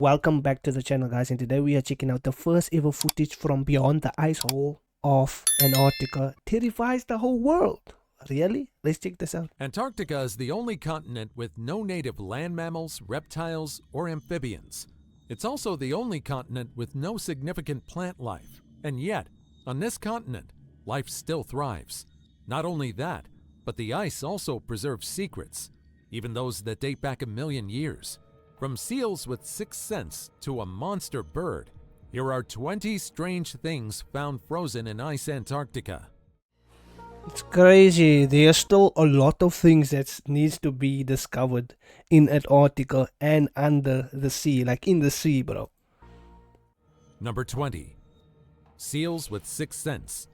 Welcome back to the channel, guys, and today we are checking out the first ever footage from beyond the ice hole of Antarctica. Terrifies the whole world. Really? Let's check this out. Antarctica is the only continent with no native land mammals, reptiles, or amphibians. It's also the only continent with no significant plant life. And yet, on this continent, life still thrives. Not only that, but the ice also preserves secrets, even those that date back a million years. From seals with sixth sense to a monster bird, here are 20 strange things found frozen in ice Antarctica. It's crazy. There's still a lot of things that needs to be discovered in Antarctica and under the sea, like in the sea, bro. Number 20. Seals with sixth sense.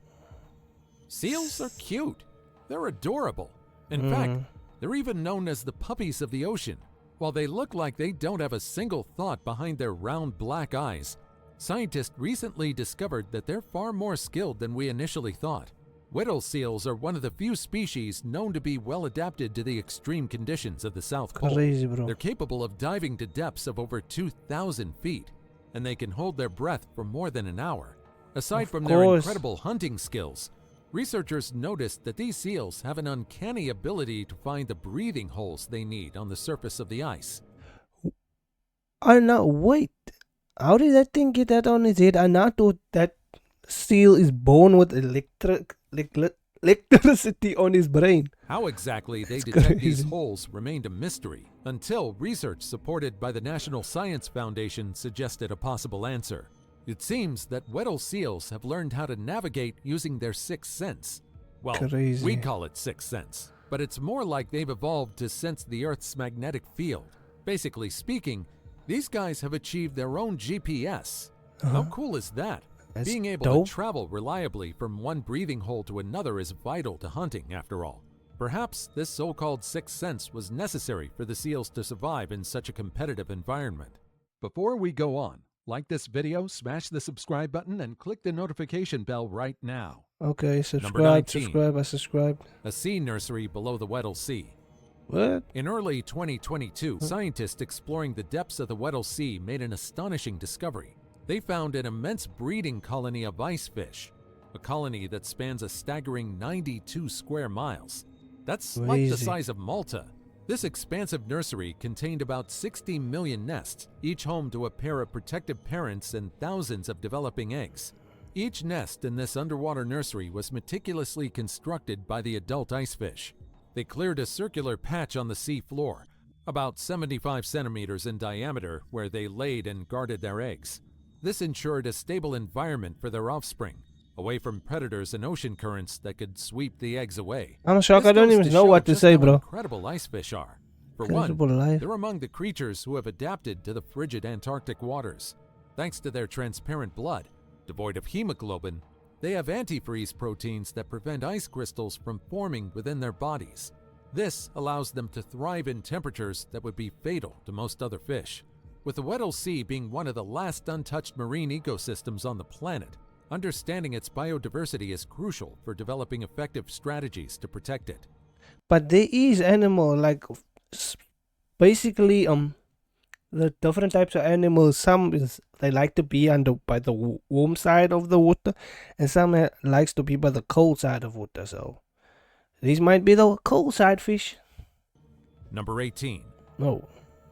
Seals are cute. They're adorable. In fact, they're even known as the puppies of the ocean. While they look like they don't have a single thought behind their round black eyes, scientists recently discovered that they're far more skilled than we initially thought. Weddell seals are one of the few species known to be well adapted to the extreme conditions of the South Pole. Crazy, bro. They're capable of diving to depths of over 2,000 feet, and they can hold their breath for more than an hour. Aside from their incredible hunting skills, researchers noticed that these seals have an uncanny ability to find the breathing holes they need on the surface of the ice. I know. Wait. How did that thing get that on his head? I now thought that seal is born with electricity on his brain. How exactly they detect these holes remained a mystery until research supported by the National Science Foundation suggested a possible answer. It seems that Weddell seals have learned how to navigate using their sixth sense. Well, Crazy. we call it sixth sense, but it's more like they've evolved to sense the Earth's magnetic field. Basically speaking, these guys have achieved their own GPS. How cool is that? That's Being able dope. to travel reliably from one breathing hole to another is vital to hunting, after all. Perhaps this so-called sixth sense was necessary for the seals to survive in such a competitive environment. Before we go on, like this video, smash the subscribe button, and click the notification bell right now. Okay, Number 19. I subscribed. A sea nursery below the Weddell Sea. What? In early 2022, scientists exploring the depths of the Weddell Sea made an astonishing discovery. They found an immense breeding colony of ice fish, a colony that spans a staggering 92 square miles. That's like the Crazy. size of Malta. This expansive nursery contained about 60 million nests, each home to a pair of protective parents and thousands of developing eggs. Each nest in this underwater nursery was meticulously constructed by the adult ice fish. They cleared a circular patch on the sea floor, about 75 centimeters in diameter, where they laid and guarded their eggs. This ensured a stable environment for their offspring, away from predators and ocean currents that could sweep the eggs away. I'm shocked. This I don't goes even know show what to just say, how bro. incredible ice fish are. For Incredible one, life. they're among the creatures who have adapted to the frigid Antarctic waters. Thanks to their transparent blood, devoid of hemoglobin, they have antifreeze proteins that prevent ice crystals from forming within their bodies. This allows them to thrive in temperatures that would be fatal to most other fish. With the Weddell Sea being one of the last untouched marine ecosystems on the planet, understanding its biodiversity is crucial for developing effective strategies to protect it. But there is animal like basically the different types of animals. Some is they like to be by the warm side of the water, and some likes to be by the cold side of water. So these might be the cold side fish. Number 18. No.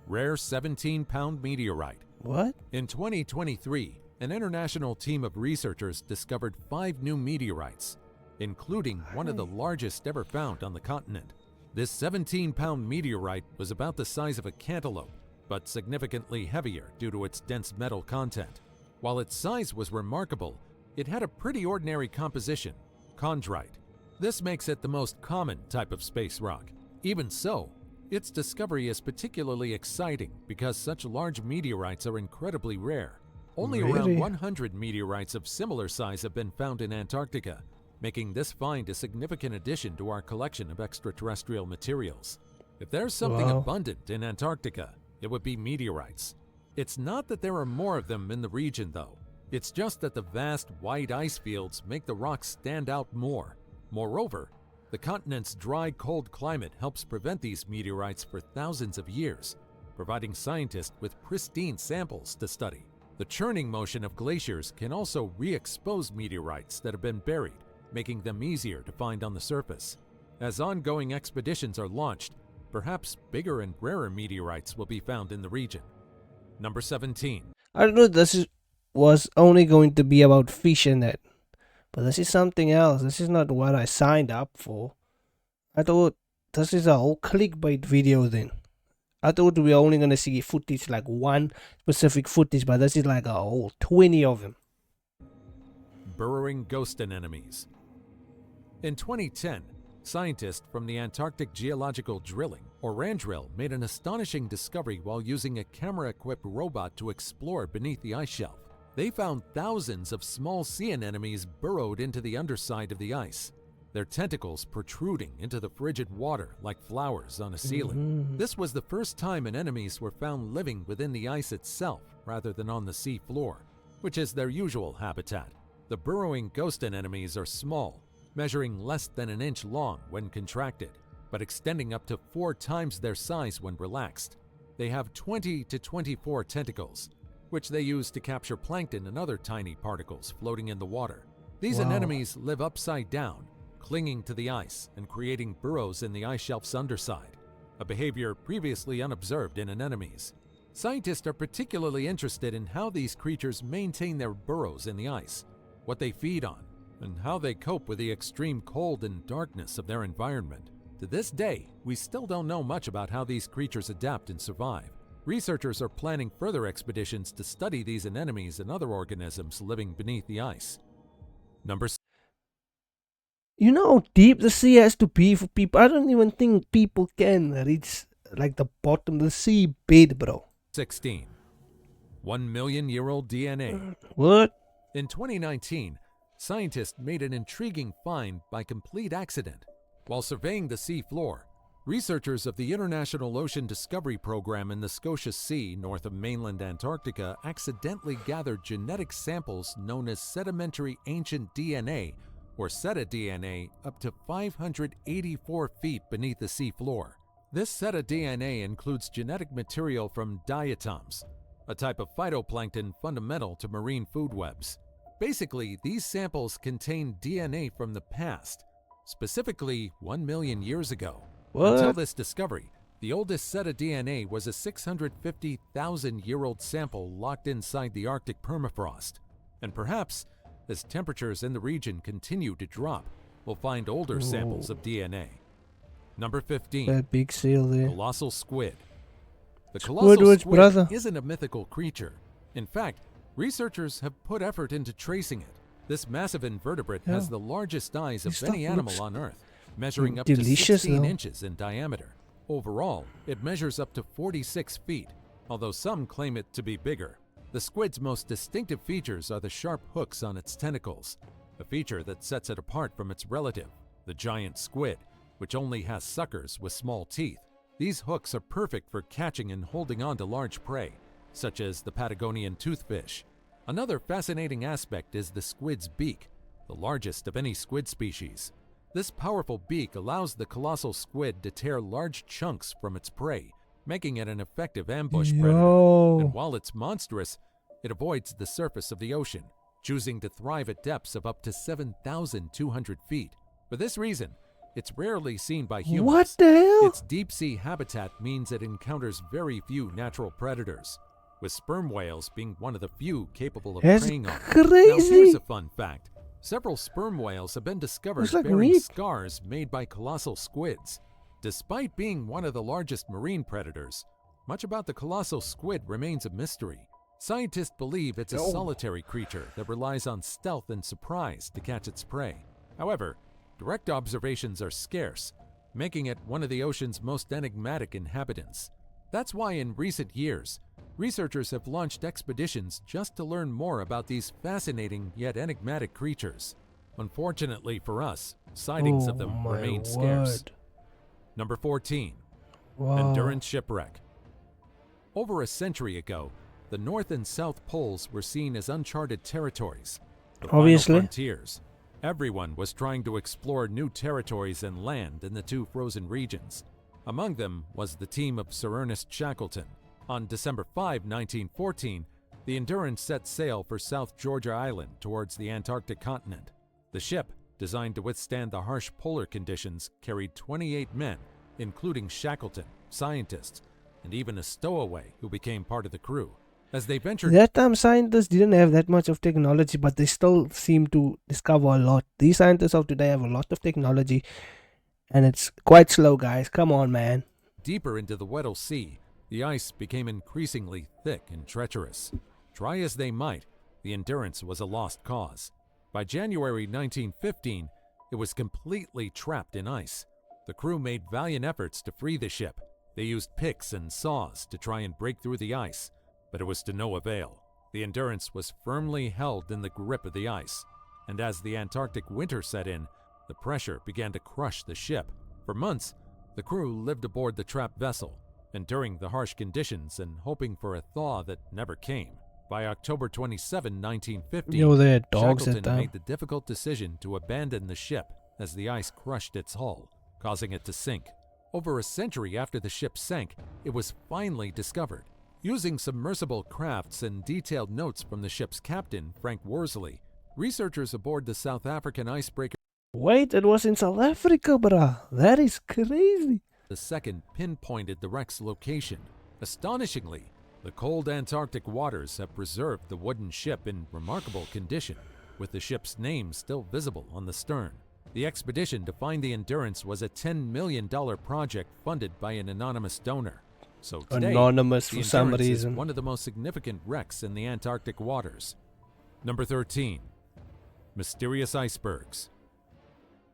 Rare 17-pound meteorite. What? In 2023, an international team of researchers discovered 5 new meteorites, including one of the largest ever found on the continent. This 17-pound meteorite was about the size of a cantaloupe, but significantly heavier due to its dense metal content. While its size was remarkable, it had a pretty ordinary composition, chondrite. This makes it the most common type of space rock. Even so, its discovery is particularly exciting because such large meteorites are incredibly rare. Only around Really? 100 meteorites of similar size have been found in Antarctica, making this find a significant addition to our collection of extraterrestrial materials. If there's something Wow. abundant in Antarctica, it would be meteorites. It's not that there are more of them in the region, though. It's just that the vast, white ice fields make the rocks stand out more. Moreover, the continent's dry, cold climate helps prevent these meteorites for thousands of years. providing scientists with pristine samples to study. The churning motion of glaciers can also re-expose meteorites that have been buried, making them easier to find on the surface. As ongoing expeditions are launched, perhaps bigger and rarer meteorites will be found in the region. Number 17. I don't know. Was only going to be about fish and that, but this is something else. This is not what I signed up for. I thought this is a whole clickbait video. Then I thought we were only gonna see footage, like one specific footage, but this is like a whole 20 of them. Burrowing ghost anemones. In 2010, scientists from the Antarctic Geological Drilling, or RANDRIL, made an astonishing discovery while using a camera-equipped robot to explore beneath the ice shelf. They found thousands of small sea anemones burrowed into the underside of the ice, their tentacles protruding into the frigid water like flowers on a ceiling. This was the first time anemones were found living within the ice itself rather than on the sea floor, which is their usual habitat. The burrowing ghost anemones are small, measuring less than an inch long when contracted, but extending up to 4 times their size when relaxed. They have 20 to 24 tentacles, which they use to capture plankton and other tiny particles floating in the water. These anemones live upside down, clinging to the ice and creating burrows in the ice shelf's underside, a behavior previously unobserved in anemones. Scientists are particularly interested in how these creatures maintain their burrows in the ice, what they feed on, and how they cope with the extreme cold and darkness of their environment. To this day, we still don't know much about how these creatures adapt and survive. Researchers are planning further expeditions to study these anemones and other organisms living beneath the ice. Number You know how deep the sea has to be for people? I don't even think people can reach like the bottom of the sea bed, bro. 16. 1 million-year-old DNA. What? In 2019, scientists made an intriguing find by complete accident. While surveying the sea floor, researchers of the International Ocean Discovery Program in the Scotia Sea north of mainland Antarctica accidentally gathered genetic samples known as sedimentary ancient DNA, or cetadNA, up to 584 feet beneath the sea floor. This cetadNA includes genetic material from diatoms, a type of phytoplankton fundamental to marine food webs. Basically, these samples contain DNA from the past, specifically 1 million years ago. What? Until this discovery, the oldest cetadNA was a 650,000-year-old sample locked inside the Arctic permafrost. And perhaps, as temperatures in the region continue to drop, we'll find older samples of DNA. Number 15. That big seal there. Colossal squid. The colossal Squidward's squid brother. isn't a mythical creature. In fact, researchers have put effort into tracing it. This massive invertebrate has the largest eyes of This any stuff animal looks on Earth, measuring up delicious, to 16 though. inches in diameter. Overall, it measures up to 46 feet, although some claim it to be bigger. The squid's most distinctive features are the sharp hooks on its tentacles, a feature that sets it apart from its relative, the giant squid, which only has suckers with small teeth. These hooks are perfect for catching and holding on to large prey, such as the Patagonian toothfish. Another fascinating aspect is the squid's beak, the largest of any squid species. This powerful beak allows the colossal squid to tear large chunks from its prey, making it an effective ambush predator. And while it's monstrous, it avoids the surface of the ocean, choosing to thrive at depths of up to 7,200 feet. For this reason, it's rarely seen by humans. What the hell? Its deep-sea habitat means it encounters very few natural predators, with sperm whales being one of the few capable of That's preying on it. crazy. Now here's a fun fact. Several sperm whales have been discovered It's like bearing meat. scars made by colossal squids. Despite being one of the largest marine predators, much about the colossal squid remains a mystery. Scientists believe it's a solitary creature that relies on stealth and surprise to catch its prey. However, direct observations are scarce, making it one of the ocean's most enigmatic inhabitants. That's why in recent years, researchers have launched expeditions just to learn more about these fascinating yet enigmatic creatures. Unfortunately for us, sightings of them remain scarce. Number 14. Endurance shipwreck. Over a century ago, the North and South Poles were seen as uncharted territories, the final frontiers. Everyone was trying to explore new territories and land in the two frozen regions. Among them was the team of Sir Ernest Shackleton, On December 5, 1914, the Endurance set sail for South Georgia Island towards the Antarctic continent. The ship, designed to withstand the harsh polar conditions, carried 28 men, including Shackleton, scientists, and even a stowaway who became part of the crew. As they ventured... That time scientists didn't have that much of technology, but they still seem to discover a lot. These scientists of today have a lot of technology, and it's quite slow, guys. Come on, man. Deeper into the Weddell Sea, the ice became increasingly thick and treacherous. Try as they might, the Endurance was a lost cause. By January 1915, it was completely trapped in ice. The crew made valiant efforts to free the ship. They used picks and saws to try and break through the ice, but it was to no avail. The Endurance was firmly held in the grip of the ice, and as the Antarctic winter set in, the pressure began to crush the ship. For months, the crew lived aboard the trapped vessel, enduring the harsh conditions and hoping for a thaw that never came. By October 27, 1950, Yo, they had dogs at Shackleton time. made the difficult decision to abandon the ship as the ice crushed its hull, causing it to sink. Over a century after the ship sank, it was finally discovered. Using submersible crafts and detailed notes from the ship's captain, Frank Worsley, researchers aboard the South African icebreaker Wait, it was in South Africa, bruh. That is crazy. II pinpointed the wreck's location. Astonishingly, the cold Antarctic waters have preserved the wooden ship in remarkable condition, with the ship's name still visible on the stern. The expedition to find the Endurance was a $10 million project funded by an anonymous donor. So today, Anonymous the for some Endurance is reason. one of the most significant wrecks in the Antarctic waters. Number 13. Mysterious icebergs.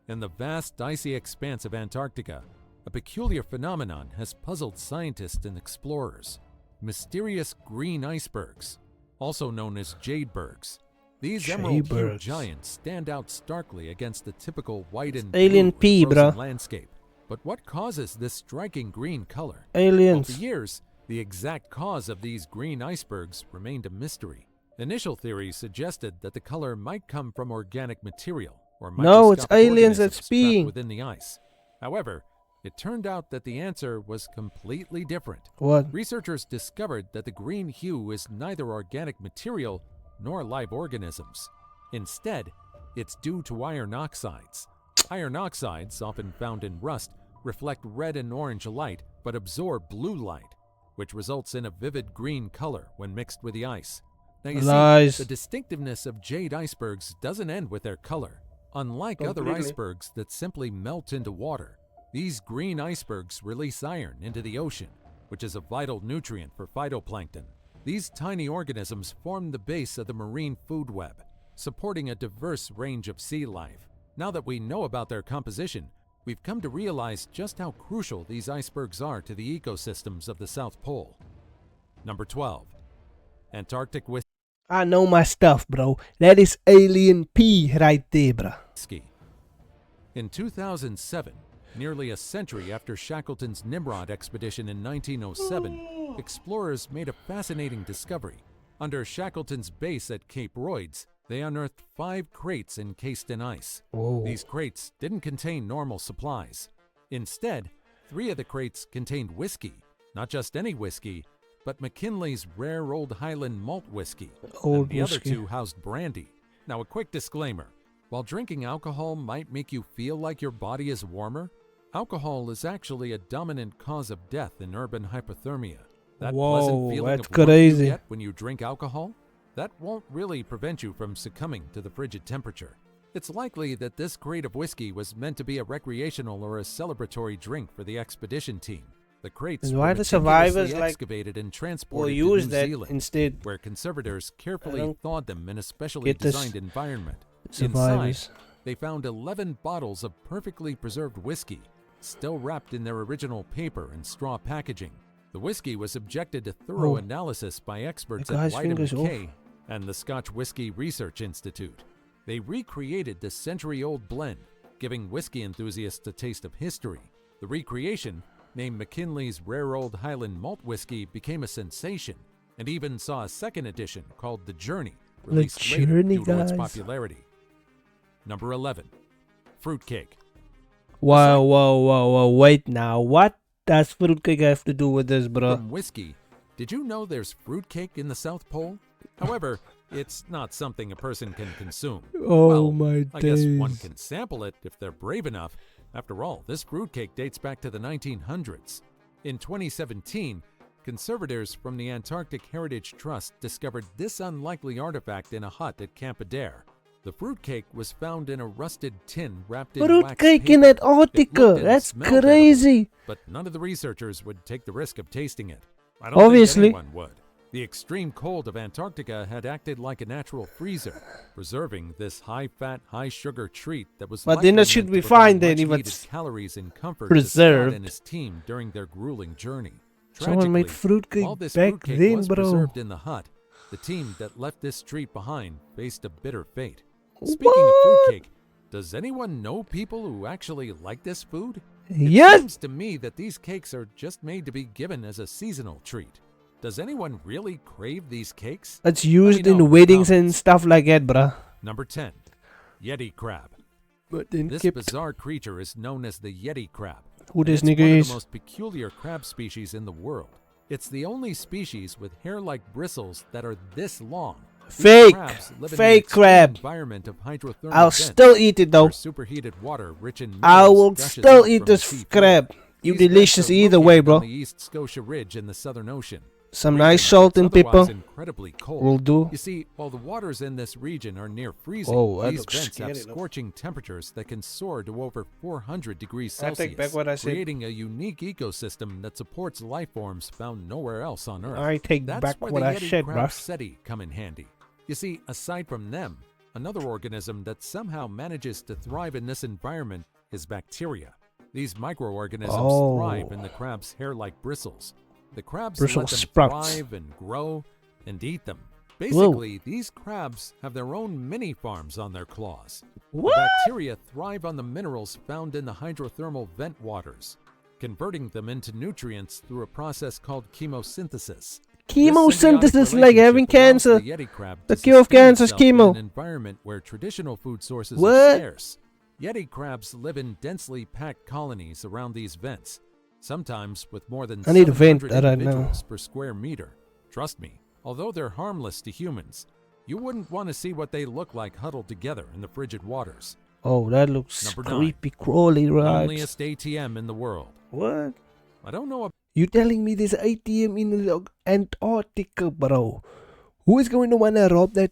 In the vast icy expanse of Antarctica, a peculiar phenomenon has puzzled scientists and explorers. Mysterious green icebergs, also known as jadebergs. These emerald-hued Jadebergs. giants stand out starkly against the typical white and alien blue pee, frozen bruh. landscape. But what causes this striking green color? Aliens. Over years, the exact cause of these green icebergs remained a mystery. Initial theories suggested that the color might come from organic material or No, it's microscopic aliens that's organisms trapped peeing. within the ice. However, it turned out that the answer was completely different. What? Researchers discovered that the green hue is neither organic material nor live organisms. Instead, it's due to iron oxides. Iron oxides, often found in rust, reflect red and orange light but absorb blue light, which results in a vivid green color when mixed with the ice. Now you Lies. see, the distinctiveness of jade icebergs doesn't end with their color. Unlike other Completely. icebergs that simply melt into water, these green icebergs release iron into the ocean, which is a vital nutrient for phytoplankton. These tiny organisms form the base of the marine food web, supporting a diverse range of sea life. Now that we know about their composition, we've come to realize just how crucial these icebergs are to the ecosystems of the South Pole. Number 12. Antarctic I know my stuff, bro. That is alien pee right there, bruh. whiskey. In 2007, nearly a century after Shackleton's Nimrod expedition in 1907, explorers made a fascinating discovery. Under Shackleton's base at Cape Royds, they unearthed 5 crates encased in ice. Whoa. These crates didn't contain normal supplies. Instead, 3 of the crates contained whiskey, not just any whiskey, but McKinley's rare Old Highland malt whiskey. Old And the other whiskey. 2 housed brandy. Now, a quick disclaimer. While drinking alcohol might make you feel like your body is warmer, alcohol is actually a dominant cause of death in urban hypothermia. That Whoa, pleasant feeling that's of warmth crazy. you get when you drink alcohol, that won't really prevent you from succumbing to the frigid temperature. It's likely that this crate of whiskey was meant to be a recreational or a celebratory drink for the expedition team. The crates And were why the survivors, meticulously like, excavated and Or transported to use New that Zealand, instead. where conservators carefully don't thawed them in a specially get this designed environment. Survivors. Inside, they found 11 bottles of perfectly preserved whiskey, still wrapped in their original paper and straw packaging. The whiskey was subjected to thorough Oh. analysis by experts The at guy's White and fingers McKay and the Scotch Whisky Research Institute. They recreated the century-old blend, giving whiskey enthusiasts a taste of history. The recreation, named McKinley's Rare Old Highland Malt Whiskey, became a sensation, and even saw a second edition called The Journey, released later Journey, due to its guys. popularity. Number 11. Fruitcake. Whoa, wait now. What does fruitcake have to do with this, bruh? From whiskey, Did you know there's fruitcake in the South Pole? However, it's not something a person can consume. Oh Well, my I guess one days. can sample it if they're brave enough. After all, this fruitcake dates back to the 1900s. In 2017, conservators from the Antarctic Heritage Trust discovered this unlikely artifact in a hut at Camp Adair. The fruitcake was found in a rusted tin wrapped in wax Fruitcake paper. in It Antarctica. looked and That's smelled edible, crazy. but none of the researchers would take the risk of tasting it. I don't Obviously. think anyone would. The extreme cold of Antarctica had acted like a natural freezer, preserving this high-fat, high-sugar treat that was But likely then it should meant be to provide fine then if much-needed it's calories and comfort preserved. to Scott and his team during their grueling journey. Someone made Tragically, fruitcake while this back fruitcake then, was bro. preserved in the hut, the team that left this treat behind faced a bitter fate. Speaking of fruitcake, does anyone know people who actually like this food? It Yes. seems to me that these cakes are just made to be given as a seasonal treat. Does anyone really crave these cakes? It's used know in the in weddings and comments. stuff like that, bruh. Number 10. Yeti crab. But then This kept. bizarre creature is known as the Yeti crab. Who this It's one nigga of is? the most peculiar crab species in the world. It's the only species with hair-like bristles that are this long. These Fake. crabs live in Fake an extreme crab. environment of hydrothermal I'll vents, still eat it though. where superheated water rich in I minerals will gushes still out eat from the this sea crab. floor. You These vents delicious are either way, located bro. on the East Scotia Ridge in the Southern Ocean. Some region nice salt that's and pepper otherwise incredibly cold. will do. You see, while the waters in this region are near freezing, Oh, that these looks vents have scary, though. scorching temperatures that can soar to over 400 degrees I take Celsius, back what I said. creating a unique ecosystem that supports life forms found nowhere else on Earth. I take That's back where what the I Yeti said, crab bruh. seti come in handy. You see, aside from them, another organism that somehow manages to thrive in this environment is bacteria. These microorganisms Oh. thrive in the crab's hair-like bristles. The crabs Bristle let them sprouts. thrive and grow and eat them. Basically, these crabs have their own mini farms on their claws. What? The bacteria thrive on the minerals found in the hydrothermal vent waters, converting them into nutrients through a process called chemosynthesis. Chemosynthesis This is like symbiotic having relationship allows cancer. the Yeti crab The to cure of sustain cancer is itself in chemo. an environment where traditional food sources What? are scarce. Yeti crabs live in densely packed colonies around these vents, sometimes with more than I need a vent 700 right now. individuals per square meter. Trust me, although they're harmless to humans, you wouldn't want to see what they look like huddled together in the frigid waters. Oh, that looks Number 9. creepy crawly, right? Loneliest ATM in the world. What? I don't know You telling me there's ATM in the Antarctica, bro? Who is going to wanna rob that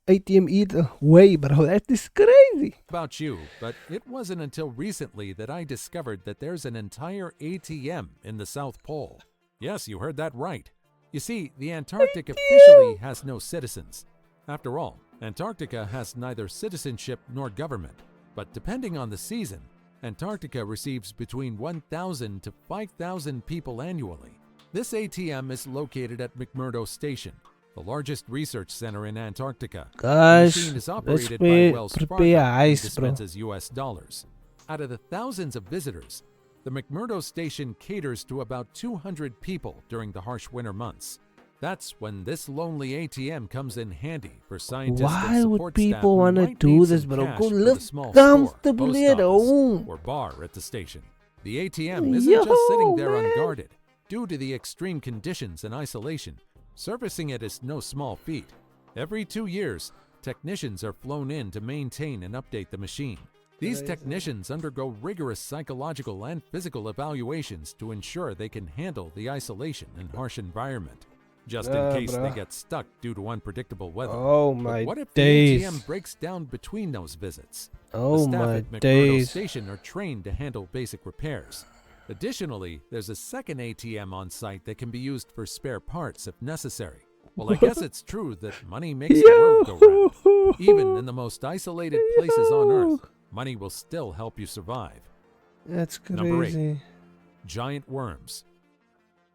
ATM either way, bro? That is crazy. about you, but it wasn't until recently that I discovered that there's an entire ATM in the South Pole. Yes, you heard that right. You see, the Antarctic officially has no citizens. After all, Antarctica has neither citizenship nor government. But depending on the season, Antarctica receives between 1,000 to 5,000 people annually. This ATM is located at McMurdo Station, the largest research center in Antarctica. The Guys, machine is let's operated by prepare Wells Fargo prepare and ice, bro. dispenses US dollars. Out of the thousands of visitors, the McMurdo Station caters to about 200 people during the harsh winter months. That's when this lonely ATM comes in handy for scientists Why and would support people staff who wanna might do need this, some bro? cash Go for the live small comfortably store, at post office, home. or bar at the station. The ATM isn't just sitting there man. unguarded. Due to the extreme conditions and isolation, servicing it is no small feat. Every 2 years, technicians are flown in to maintain and update the machine. These technicians undergo rigorous psychological and physical evaluations to ensure they can handle the isolation and harsh environment, just in case they bruh. get stuck due to unpredictable weather. Oh But my what if days. the ATM breaks down between those visits? The Oh staff my at McMurdo days. Station are trained to handle basic repairs. Additionally, there's a second ATM on site that can be used for spare parts if necessary. Well, I guess it's true that money makes the world go round. Even in the most isolated places on Earth, money will still help you survive. That's Number 8. crazy. Giant worms.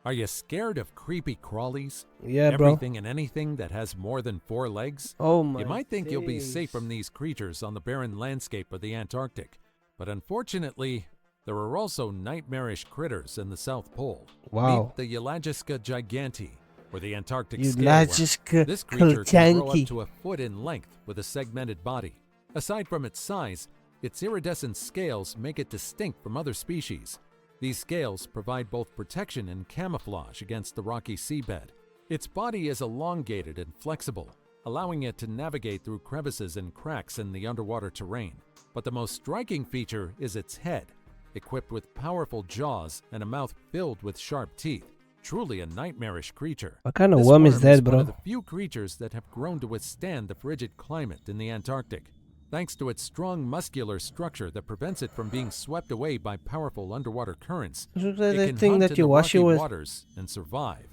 Are you scared of creepy crawlies? Yeah, bro. Everything and anything that has more than 4 legs? Oh my You might think you'll be days. safe from these creatures on the barren landscape of the Antarctic, but unfortunately, there are also nightmarish critters in the South Pole. Wow. Meet the Elagiska gigantea, or the Antarctic scale worm. Elagiska This creature can grow up Kaljanki. to a foot in length with a segmented body. Aside from its size, its iridescent scales make it distinct from other species. These scales provide both protection and camouflage against the rocky seabed. Its body is elongated and flexible, allowing it to navigate through crevices and cracks in the underwater terrain. But the most striking feature is its head, equipped with powerful jaws and a mouth filled with sharp teeth. Truly a nightmarish creature. What kind of This worm is worm that, one of bro? the few creatures that have grown to withstand the frigid climate in the Antarctic, thanks to its strong muscular structure that prevents it from being swept away by powerful underwater currents. Is It that the can thing hunt that in you the wash rocky it with? waters and survive.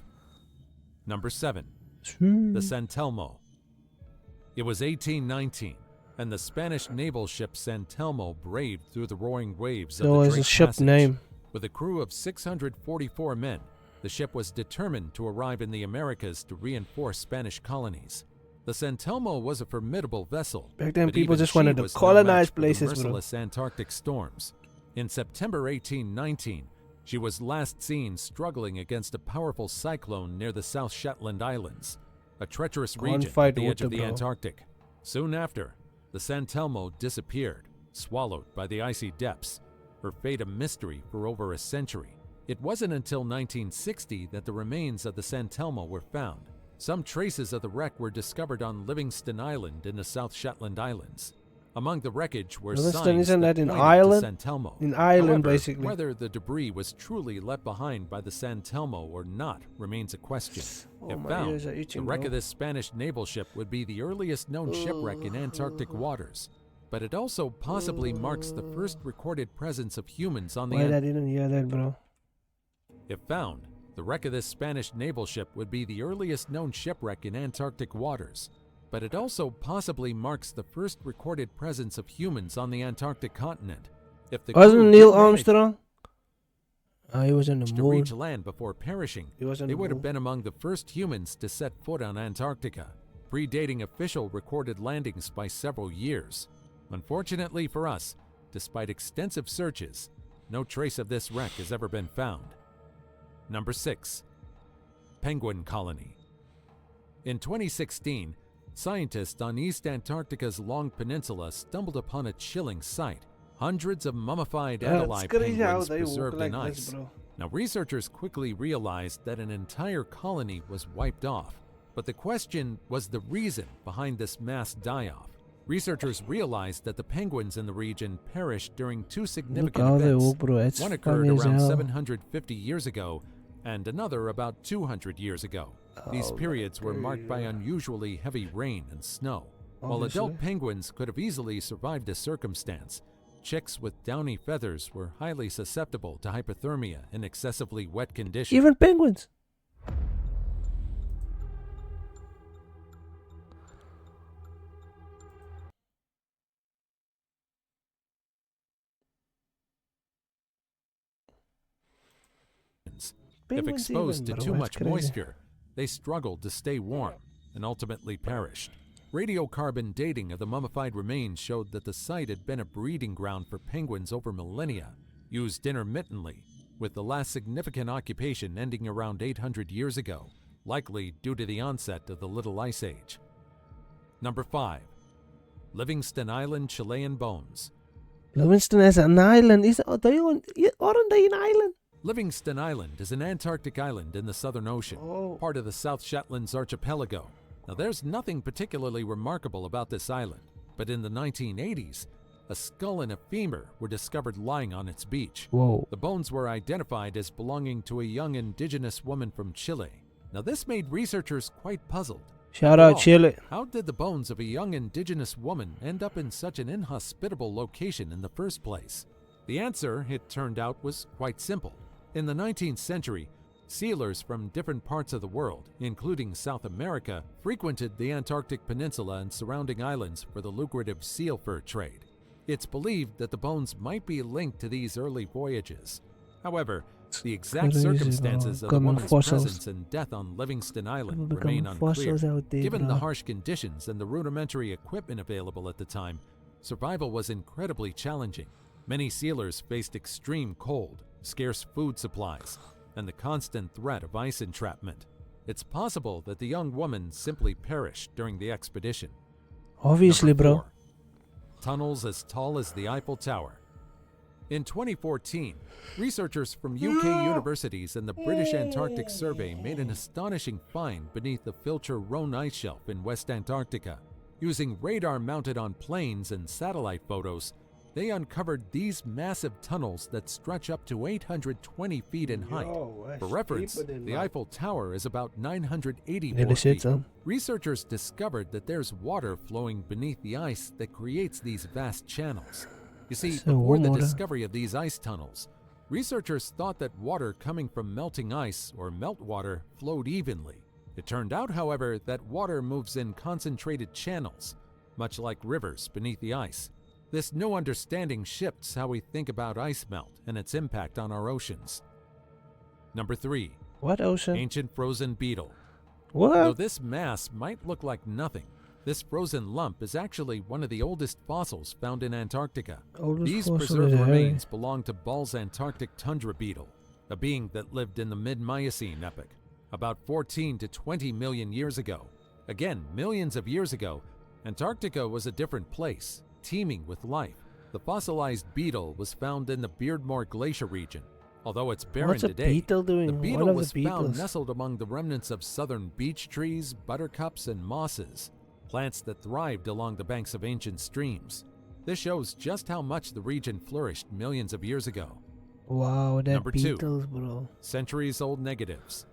Number 7. The San Telmo. It was 1819, and the Spanish naval ship San Telmo braved through the roaring waves of So the it's a Drake ship Passage. name. With a crew of 644 men, the ship was determined to arrive in the Americas to reinforce Spanish colonies. The San Telmo was a formidable vessel. Back then, but people even just she wanted to was no colonize match for the places, bro. merciless Antarctic storms. In September 1819, she was last seen struggling against a powerful cyclone near the South Shetland Islands, a treacherous region Gunfight at the edge of water, the bro. Antarctic. Soon after, the San Telmo disappeared, swallowed by the icy depths, her fate a mystery for over a century. It wasn't until 1960 that the remains of the San Telmo were found. Some traces of the wreck were discovered on Livingston Island in the South Shetland Islands. Among the wreckage were Livingston, signs isn't that in pointed to Ireland? San Telmo. In Ireland, However, basically. whether the debris was truly left behind by the San Telmo or not remains a question. Oh, If my found, ears are itching, the wreck bro. of this Spanish naval ship would be the earliest known shipwreck in Antarctic waters, but it also possibly marks the first recorded presence of humans on the Why I Antarctic. didn't hear that, bro? If found, the wreck of this Spanish naval ship would be the earliest known shipwreck in Antarctic waters, but it also possibly marks the first recorded presence of humans on the Antarctic continent. If the Wasn't crew Neil did manage Armstrong? He was in the to moon. reach land before perishing, He was in they the would have moon. been among the first humans to set foot on Antarctica, predating official recorded landings by several years. Unfortunately for us, despite extensive searches, no trace of this wreck has ever been found. Number 6. Penguin Colony. In 2016, scientists on East Antarctica's Long Peninsula stumbled upon a chilling sight. Hundreds of mummified Adelie It's crazy how penguins they walk preserved like in this, ice. bro. Now, researchers quickly realized that an entire colony was wiped off, but the question was the reason behind this mass die-off. Researchers realized that the penguins in the region perished during two Look significant how they events. walk, bro. It's One occurred funny as around hell. 750 years ago, and another about 200 years ago. These Oh, periods were marked by unusually heavy rain and snow. While adult Obviously. penguins could have easily survived this circumstance, chicks with downy feathers were highly susceptible to hypothermia in excessively wet conditions. Even penguins. If Penguins exposed even, to bro. too That's much crazy. moisture, they struggled to stay warm and ultimately perished. Radiocarbon dating of the mummified remains showed that the site had been a breeding ground for penguins over millennia, used intermittently, with the last significant occupation ending around 800 years ago, likely due to the onset of the Little Ice Age. Number 5. Livingston Island Chilean Bones. Livingston is an island. Aren't they an island? Livingston Island is an Antarctic island in the Southern Ocean, Oh. part of the South Shetlands archipelago. Now, there's nothing particularly remarkable about this island, but in the 1980s, a skull and a femur were discovered lying on its beach. Whoa. The bones were identified as belonging to a young indigenous woman from Chile. Now, this made researchers quite puzzled. Shout After out all, Chile. How did the bones of a young indigenous woman end up in such an inhospitable location in the first place? The answer, it turned out, was quite simple. In the 19th century, sealers from different parts of the world, including South America, frequented the Antarctic Peninsula and surrounding islands for the lucrative seal fur trade. It's believed that the bones might be linked to these early voyages. However, the exact Crazy, bro. circumstances of the Becoming woman's fossils. presence and death on Livingston Island People remain becoming unclear. fossils out there, Given the bro. harsh conditions and the rudimentary equipment available at the time, survival was incredibly challenging. Many sealers faced extreme cold, scarce food supplies, and the constant threat of ice entrapment. It's possible that the young woman simply perished during the expedition. Obviously, Number bro. 4. Tunnels as tall as the Eiffel Tower. In 2014, researchers from UK universities and the British Antarctic Survey made an astonishing find beneath the Filcher Rhone ice shelf in West Antarctica. Using radar mounted on planes and satellite photos, they uncovered these massive tunnels that stretch up to 820 feet in height. For reference, the Eiffel Tower is about 984 feet. Researchers discovered that there's water flowing beneath the ice that creates these vast channels. You see, before the discovery of these ice tunnels, researchers thought that water coming from melting ice or meltwater flowed evenly. It turned out, however, that water moves in concentrated channels, much like rivers beneath the ice. This new understanding shifts how we think about ice melt and its impact on our oceans. Number 3. What ocean? Ancient frozen beetle. What? Though this mass might look like nothing, this frozen lump is actually one of the oldest fossils found in Antarctica. These preserved remains belong to Ball's Antarctic tundra beetle, a being that lived in the mid-Miocene epoch, about 14 to 20 million years ago. Again, millions of years ago, Antarctica was a different place, teeming with life. The fossilized beetle was found in the Beardmore Glacier region. Although it's barren today, beetle doing? the beetle was found nestled among the remnants of southern beech trees, buttercups, and mosses, plants that thrived along the banks of ancient streams. This shows just how much the region flourished millions of years ago. Wow, that Number 2. beetles, bro. Centuries-old negatives.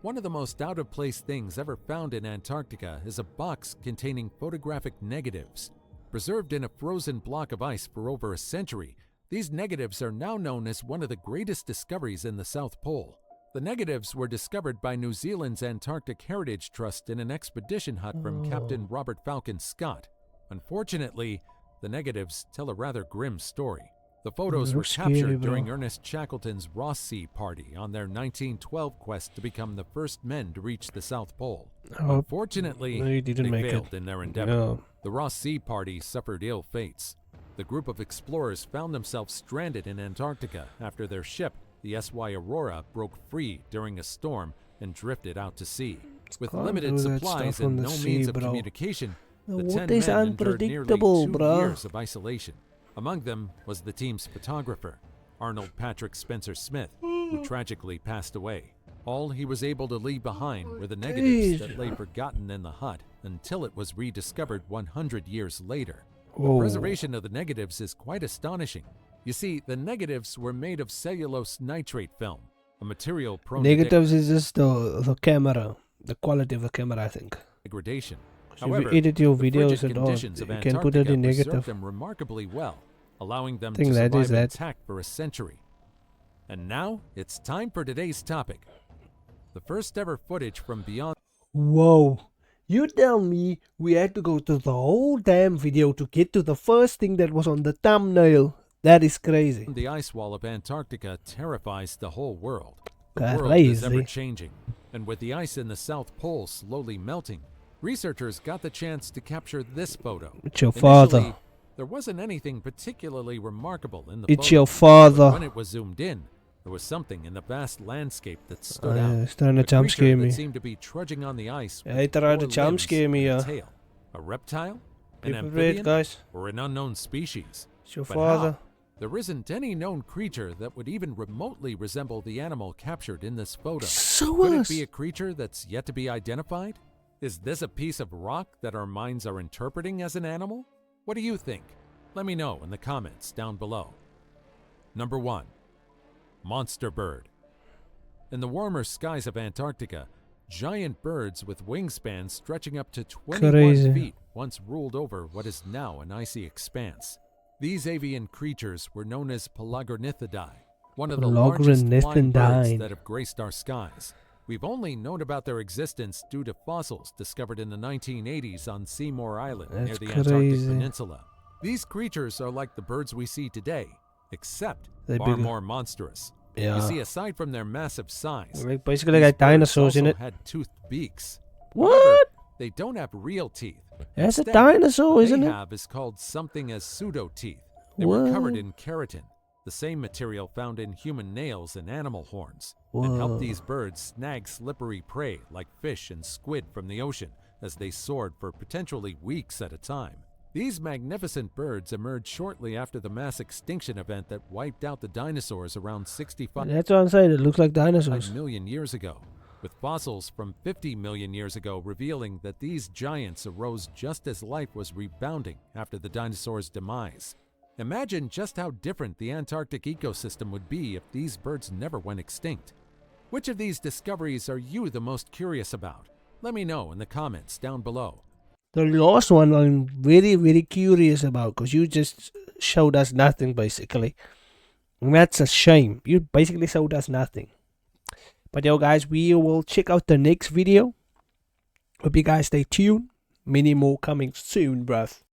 One of the most out-of-place things ever found in Antarctica is a box containing photographic negatives. Preserved in a frozen block of ice for over a century, these negatives are now known as one of the greatest discoveries in the South Pole. The negatives were discovered by New Zealand's Antarctic Heritage Trust in an expedition hut from Captain Robert Falcon Scott. Unfortunately, the negatives tell a rather grim story. The photos were captured during Ernest Shackleton's Ross Sea party on their 1912 quest to become the first men to reach the South Pole. Unfortunately, they failed in their endeavor. The Ross Sea party suffered ill fates. The group of explorers found themselves stranded in Antarctica after their ship, the SY Aurora, broke free during a storm and drifted out to sea. With limited supplies and no means of communication, the 10 men endured nearly 2 years of isolation. Among them was the team's photographer, Arnold Patrick Spencer Smith, who tragically passed away. All he was able to leave behind were the negatives that lay forgotten in the hut until it was rediscovered 100 years later. The preservation of the negatives is quite astonishing. You see, the negatives were made of cellulose nitrate film, a material prone negatives is just the camera, the quality of the camera, I think. Degradation. However, if you edit your videos and all, you can put it in negative. Them remarkably well, allowing them to survive intact for a century. And now, it's time for today's topic. The first ever footage from beyond... Whoa. You tell me we had to go to the whole damn video to get to the first thing that was on the thumbnail. That is crazy. The ice wall of Antarctica terrifies the whole world. The world Crazy. is ever changing. And with the ice in the South Pole slowly melting, researchers got the chance to capture this photo. It's your father. There wasn't anything particularly remarkable in the It's photo. your father. When it was zoomed in, there was something in the vast landscape that stood out. It's trying to jump scare me. That seemed to be trudging on the ice. Hij tried to jump scare me, A tail. A reptile? An amphibian? Guys. Or an unknown species? It's your But father. how? There isn't any known creature that would even remotely resemble the animal captured in this photo. Could it be a creature that's yet to be identified? Is this a piece of rock that our minds are interpreting as an animal? What do you think? Let me know in the comments down below. Number 1. Monster bird. In the warmer skies of Antarctica, giant birds with wingspans stretching up to 21 feet once ruled over what is now an icy expanse. These avian creatures were known as Pelagornithidae, one of the largest flying birds that have graced our skies. We've only known about their existence due to fossils discovered in the 1980s on Seymour Island near the Antarctic Peninsula. These creatures are like the birds we see today, except far more monstrous. You see, aside from their massive size, like basically like dinosaurs in it. Had toothed beaks. What? However, they don't have real teeth. That's a dinosaur, isn't it? What they have is called something as pseudo-teeth. They were covered in keratin, the same material found in human nails and animal horns, and helped these birds snag slippery prey like fish and squid from the ocean as they soared for potentially weeks at a time. These magnificent birds emerged shortly after the mass extinction event that wiped out the dinosaurs around 65 That's what I'm saying. It looks like dinosaurs. million years ago, with fossils from 50 million years ago revealing that these giants arose just as life was rebounding after the dinosaurs' demise. Imagine just how different the Antarctic ecosystem would be if these birds never went extinct. Which of these discoveries are you the most curious about? Let me know in the comments down below. The last one I'm very, very curious about because you just showed us nothing basically. And that's a shame. You basically showed us nothing. But yo guys, we will check out the next video. Hope you guys stay tuned. Many more coming soon, bruv.